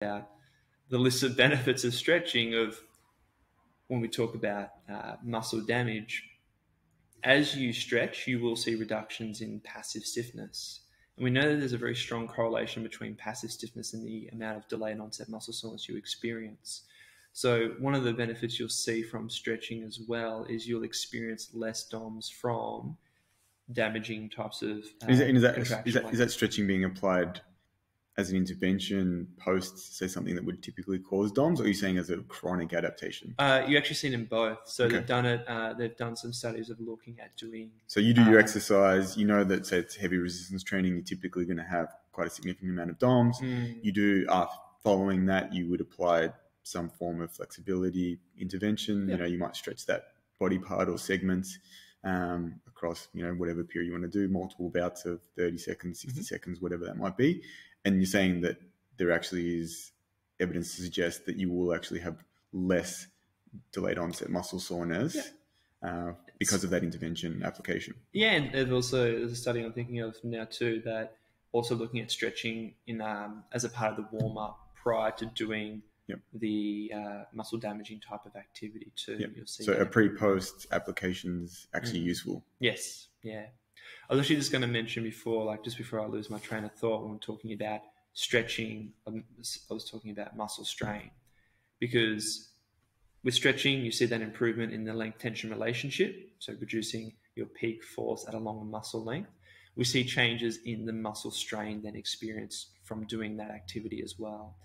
about the list of benefits of stretching of when we talk about muscle damage. As you stretch, you will see reductions in passive stiffness. And we know that there's a very strong correlation between passive stiffness and the amount of delayed onset muscle soreness you experience. So one of the benefits you'll see from stretching as well is you'll experience less DOMS from damaging types of Is that stretching being applied as an intervention post, say, something that would typically cause DOMS, or are you saying as a chronic adaptation? You actually see them both. So Okay. they've done it. They've done some studies of looking at doing. So you do your exercise, you know that, say, it's heavy resistance training, you're typically going to have quite a significant amount of DOMS. You do, following that, you would apply some form of flexibility intervention. Yep. You know, you might stretch that body part or segments across, you know, whatever period you want to do, multiple bouts of 30 seconds, 60 seconds, whatever that might be. And you're saying that there actually is evidence to suggest that you will actually have less delayed onset muscle soreness because of that intervention application. Yeah, and there's a study I'm thinking of now too that also looking at stretching in as a part of the warm up prior to doing the muscle damaging type of activity too. You'll see so a pre-post application is actually useful. Yes, yeah. I was actually just going to mention before, like just before I lose my train of thought, when we're talking about stretching, I was talking about muscle strain, because with stretching, you see that improvement in the length-tension relationship, so reducing your peak force at a longer muscle length. We see changes in the muscle strain then experienced from doing that activity as well.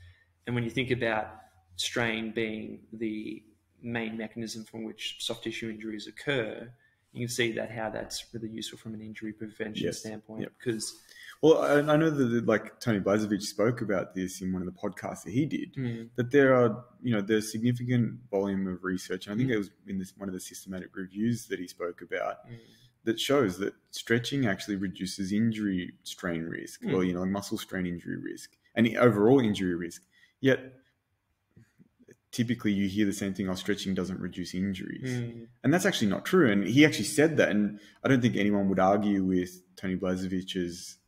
And when you think about strain being the main mechanism from which soft tissue injuries occur, you can see that how that's really useful from an injury prevention standpoint. Because, well, I know that like Tony Blazevich spoke about this in one of the podcasts that he did. That there are, there's significant volume of research. And I think it was in one of the systematic reviews that he spoke about that shows that stretching actually reduces injury strain risk, or muscle strain injury risk, and the overall injury risk. Yet, typically you hear the same thing, stretching doesn't reduce injuries. And that's actually not true. And he actually said that. And I don't think anyone would argue with Tony Blazevich's,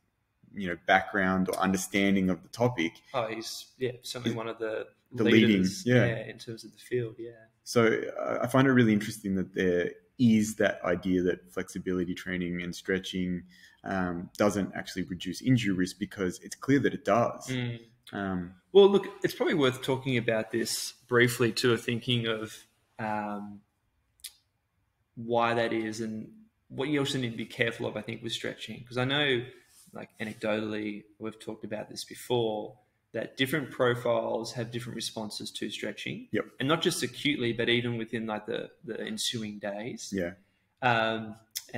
background or understanding of the topic. Oh, he's certainly one of the leaders, leading, in terms of the field, So I find it really interesting that there is that idea that flexibility training and stretching doesn't actually reduce injury risk, because it's clear that it does. Well, look, it's probably worth talking about this briefly too, thinking of why that is and what you also need to be careful of, I think, with stretching. Because I know, like anecdotally, we've talked about this before, that different profiles have different responses to stretching. And not just acutely, but even within like the ensuing days. And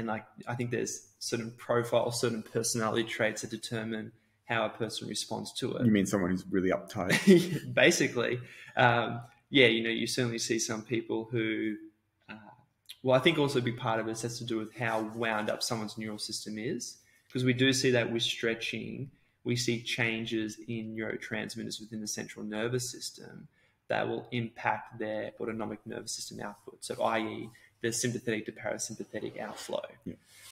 like, I think there's certain profiles, certain personality traits that determine how a person responds to it. You mean someone who's really uptight? Basically. You certainly see some people who, I think also a big part of it has to do with how wound up someone's neural system is. Because we do see that with stretching, we see changes in neurotransmitters within the central nervous system that will impact their autonomic nervous system output. So i.e. the sympathetic to parasympathetic outflow.